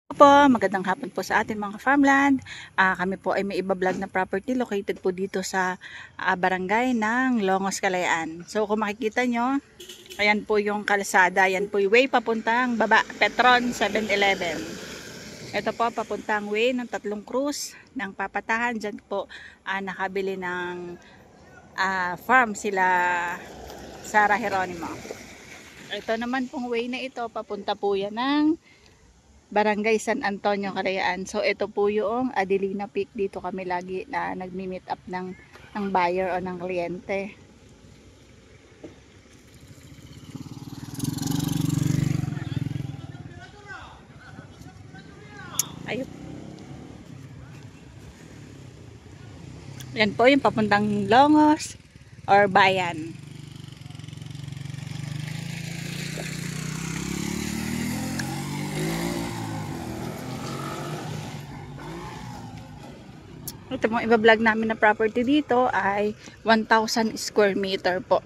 Po, magandang hapon po sa atin mga farmland. Kami po ay may iba-vlog na property located po dito sa barangay ng Longos, Kalayaan. So kung makikita nyo, ayan po yung kalsada, ayan po yung way papuntang baba, Petron 7-Eleven. Ito po papuntang way ng Tatlong Cruz ng Papatahan. Diyan po nakabili ng farm sila Sara Geronimo. Ito naman pong way na ito, papunta po yan ng Barangay San Antonio, Kalayaan. So ito po yung Adelina Peak. Dito kami lagi na nagmi-meet up ng buyer o ng kliyente. Ayun. Yan po yung papuntang Longos or Bayan. Ito mong iba-vlog namin na property dito ay 1,000 square meter po.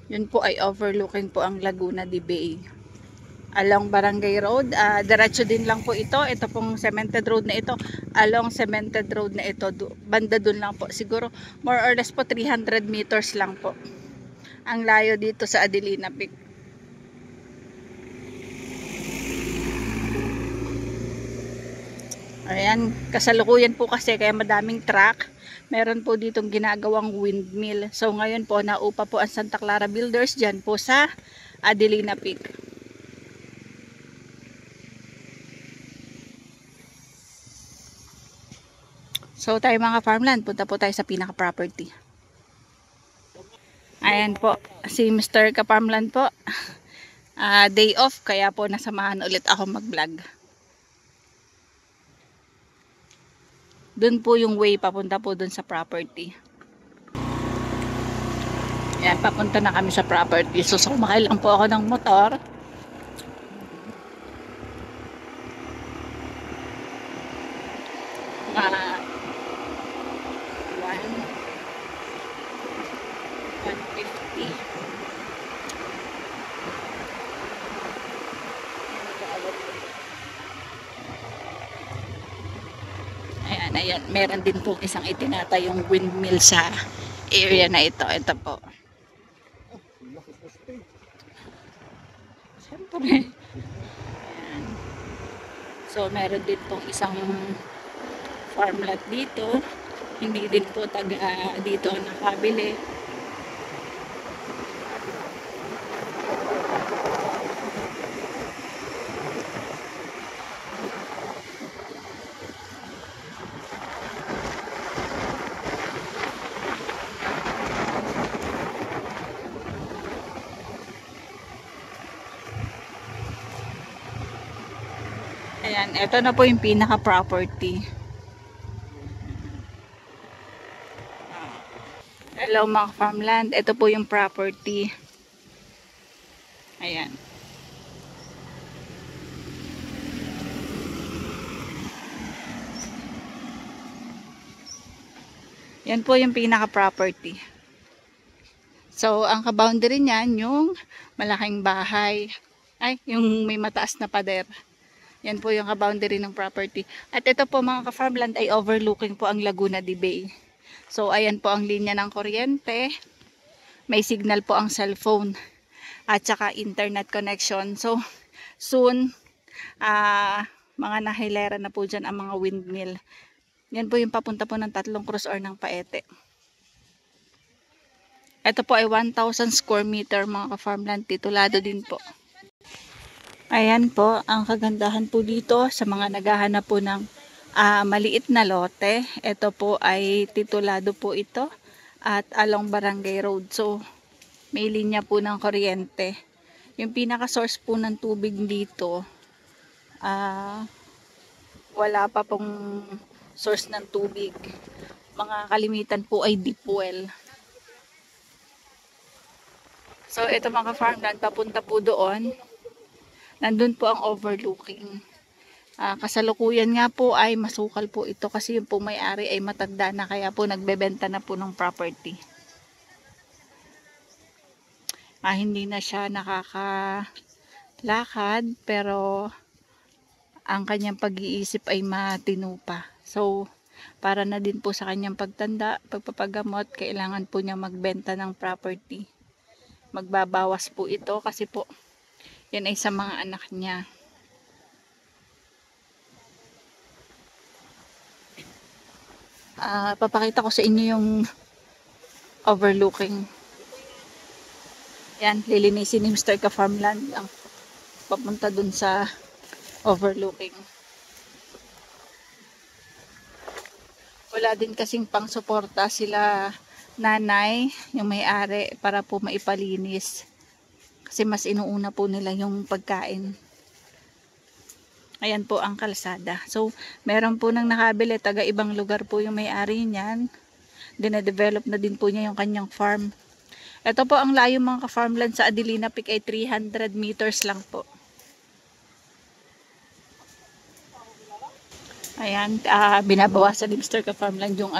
Yun po ay overlooking po ang Laguna de Bay. Along Barangay Road, diretso din lang po ito. Ito pong cemented road na ito. Along cemented road na ito, banda dun lang po. Siguro more or less po 300 meters lang po ang layo dito sa Adelina Peak. Ayan, kasalukuyan po kasi kaya madaming truck. Meron po ditong ginagawang windmill. So ngayon po naupa po ang Santa Clara Builders dyan po sa Adelina Peak. So tayo mga farmland, punta po tayo sa pinaka-property. Ayan po, si Mr. Ka-Farmland po. Day off, kaya po nasamahan ulit ako mag-vlog. Doon po yung way papunta po doon sa property. Ayan, papunta na kami sa property. So sumakay lang po ako ng motor. Mga 150. Ayan, ayan. Meron din po isang itinatayong windmill sa area na ito. Ito po. Siyempre. Ayan. So, meron din po isang farmland dito. Hindi din po taga dito nakabili. Ayan, ito na po yung pinaka-property. Hello mga farmland, ito po yung property. Ayan. Yan po yung pinaka-property. So, ang ka-boundary niyan, yung malaking bahay. Ay, yung may mataas na pader. Yan po yung ka-boundary ng property. At ito po mga ka-farmland ay overlooking po ang Laguna de Bay. So, ayan po ang linya ng kuryente. May signal po ang cellphone. At saka internet connection. So, soon, mga nahilera na po dyan ang mga windmill. Yan po yung papunta po ng Tatlong Cruz or ng Paete. Ito po ay 1,000 square meter mga ka-farmland. Titulado din po. Ayan po, ang kagandahan po dito sa mga naghahanap po ng maliit na lote. Ito po ay titulado po ito at along Barangay Road. So, may linya po ng kuryente. Yung pinaka-source po ng tubig dito, wala pa pong source ng tubig. Mga kalimitan po ay deep well. So, ito mga farmland, papunta po doon. Nandun po ang overlooking. Kasalukuyan nga po ay masukal po ito kasi yung po may-ari ay matanda na kaya po nagbebenta na po ng property. Hindi na siya nakakalakad pero ang kanyang pag-iisip ay matino pa. So, para na din po sa kanyang pagtanda, pagpapagamot, kailangan po niya magbenta ng property. Magbabawas po ito kasi po, yan ay sa mga anak niya. Papakita ko sa inyo yung overlooking. Yan, lilinisin ni Mr. Ka-Farmland ang papunta dun sa overlooking. Wala din kasing pang suporta sila nanay, yung may-ari, para po maipalinis. Kasi mas inuuna po nila yung pagkain. Ayan po ang kalsada. So, meron po nang nakabili, taga ibang lugar po yung may-ari niyan. Dine-develop na din po niya yung kanyang farm. Ito po ang layo mga ka-farmland sa Adelina Peak ay 300 meters lang po. Ayan, binabawasan ni Mr. Ka-Farmland yung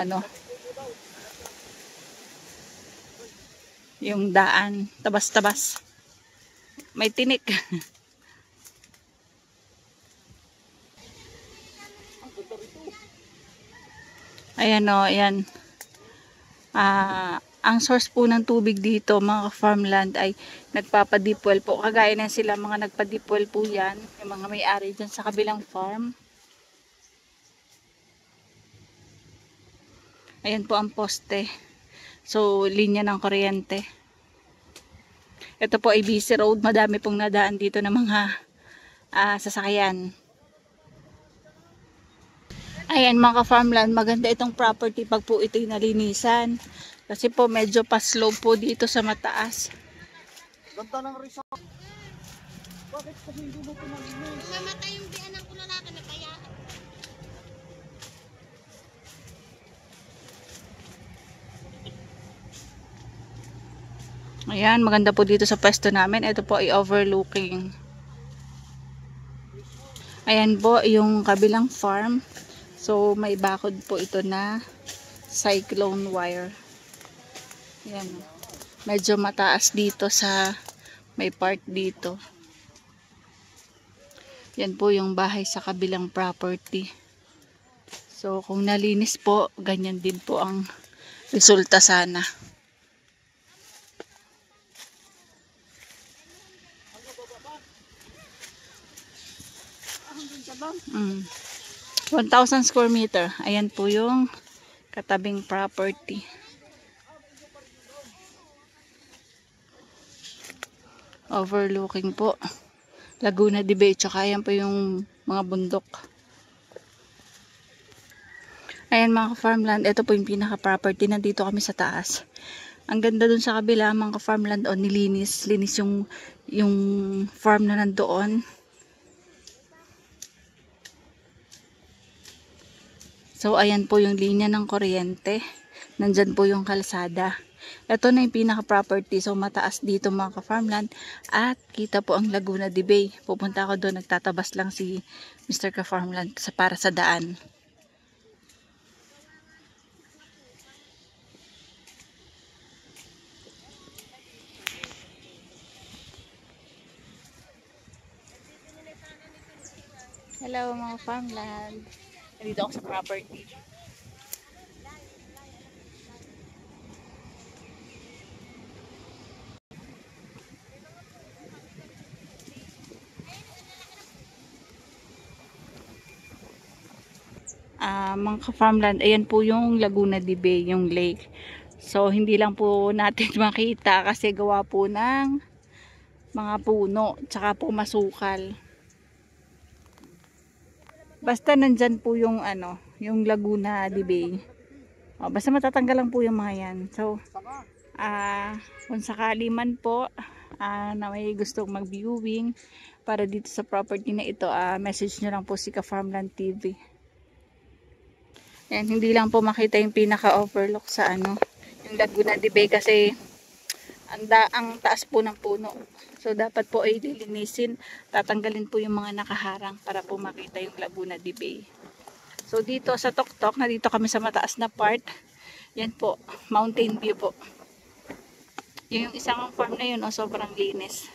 yung daan, tabas-tabas. May tinik. Ayan o, ayan. Ang source po ng tubig dito, mga farmland, ay nagpapa-deep well po. Kagaya na sila, mga nagpa-deep well po yan. Yung mga may-ari dyan sa kabilang farm. Ayan po ang poste. So, linya ng kuryente. Ito po ay busy road. Madami pong nadaan dito ng mga sasakyan. Ayan mga ka-farmland, maganda itong property pag po ito'y nalinisan. Kasi po medyo pa-slow po dito sa mataas. Ganda ng resort. Bakit kasi hindi mo pinalinis? Mamatay yung bianan ko lalaki na kaya. Ayan, maganda po dito sa pwesto namin. Ito po ay overlooking. Ayan po yung kabilang farm. So, may bakod po ito na cyclone wire. Ayan. Medyo mataas dito sa may part dito. Yan po yung bahay sa kabilang property. So, kung nalinis po, ganyan din po ang resulta sana. Mm. 1,000 square meter. Ayan po yung katabing property. Overlooking po Laguna de Bay. Tsaka ayan po yung mga bundok. Ayan mga ka-farmland. Ito po yung pinaka-property. Nandito kami sa taas. Ang ganda dun sa kabila mga ka-farmland. O nilinis. Linis yung farm na nandoon. So, ayan po yung linya ng kuryente. Nandyan po yung kalsada. Ito na yung pinaka-property. So, mataas dito mga ka-farmland. At kita po ang Laguna de Bay. Pupunta ako doon. Nagtatabas lang si Mr. Ka-Farmland para sa daan. Hello mga farmland. Nandito ako sa property. Mga ka-farmland, ayan po yung Laguna de Bay, yung lake. So, hindi lang po natin makita kasi gawa po ng mga puno, tsaka po masukal. Basta nandyan po yung yung Laguna de Bay. Basta matatanggal lang po yung mga yan. So, kung sakali man po na may gustong mag-viewing para dito sa property na ito, message nyo lang po si Ka-Farmland TV. Yan, hindi lang po makita yung pinaka-overlook sa yung Laguna de Bay kasi ang taas po ng puno. So, dapat po ay dilinisin. Tatanggalin po yung mga nakaharang para po makita yung Laguna de Bay. So, dito sa Toktok, na dito kami sa mataas na part. Yan po, mountain view po. Yung isang farm na yun, sobrang linis.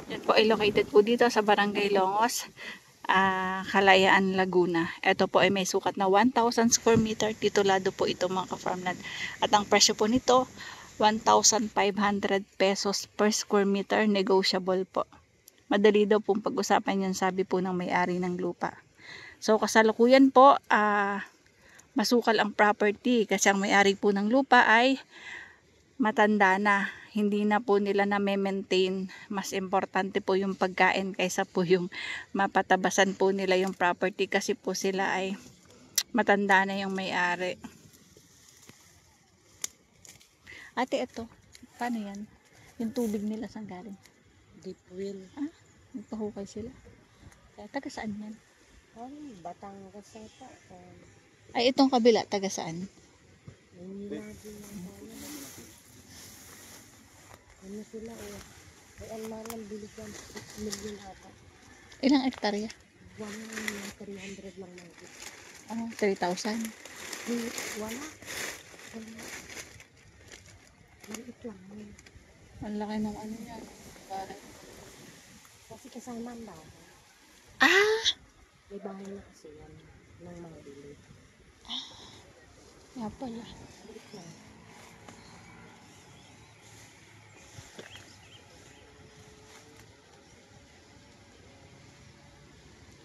Yan po ay located po dito sa Barangay Longos, Kalayaan, Laguna. Ito po ay may sukat na 1,000 square meter. Titulado po ito mga ka-farmland. At ang presyo po nito, 1,500 pesos per square meter. Negotiable po. Madali daw pong pag-usapan yan, sabi po ng may-ari ng lupa. So kasalukuyan po, masukal ang property kasi ang may-ari po ng lupa ay matanda na. Hindi na po nila na-maintain. Mas importante po yung pagkain kaysa po yung mapatabasan po nila yung property kasi po sila ay matanda na yung may-ari. Ate, ito. Paano yan? Yung tubig nila saan galing? Deep well. Nagpahukay sila. Taga saan yan? Batangas ata. Ay, itong kabila, taga saan? Ano sila Ay, ang malang biligan. 6 million ata. Ilang hektarya? 300 lang lang. 3,000. Wala. Maliit lang. Ang laki ng ano yan. Kasi kasama ang bahay. May bahay na kasi yan. Ng mga bili. Nga pala. Maliit lang.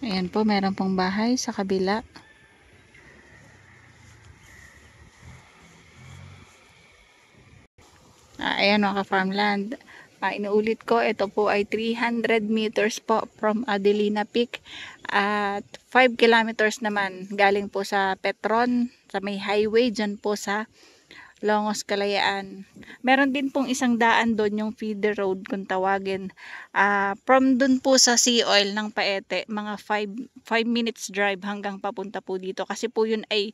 Ayan po, meron pong bahay sa kabila. Ayan mga ka-farmland. Inuulit ko, ito po ay 300 meters po from Adelina Peak. At 5 kilometers naman galing po sa Petron, sa may highway, dyan po sa Longos, Kalayaan. Meron din pong isang daan doon, yung feeder road kung tawagin. From doon po sa Sea Oil ng Paete, mga 5 minutes drive hanggang papunta po dito. Kasi po yun ay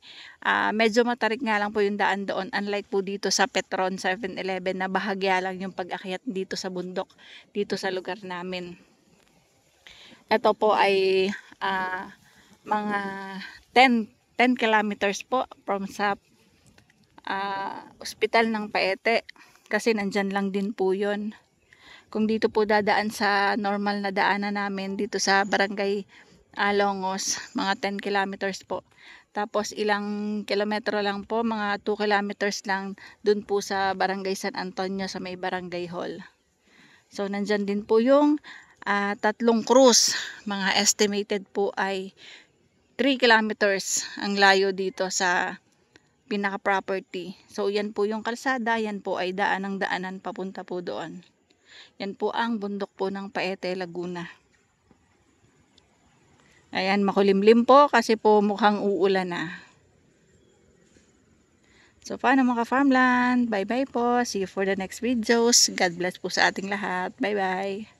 medyo matarik nga lang po yung daan doon. Unlike po dito sa Petron 7-Eleven na bahagya lang yung pag-akyat dito sa bundok, dito sa lugar namin. Ito po ay mga 10 kilometers po from sa ospital ng Paete kasi nandyan lang din po yun. Kung dito po dadaan sa normal na daanan namin dito sa Barangay Longos, mga 10 kilometers po. Tapos ilang kilometro lang po, mga 2 kilometers lang dun po sa Barangay San Antonio sa may Barangay Hall. So nandyan din po yung tatlong cruise. Mga estimated po ay 3 kilometers ang layo dito sa pinaka-property. So yan po yung kalsada, yan po ay daanan papunta po doon. Yan po ang bundok po ng Paete, Laguna. Ayan, makulimlim po kasi po mukhang uulan na. So paano mga farmland? Bye bye po. See you for the next videos. God bless po sa ating lahat. Bye bye.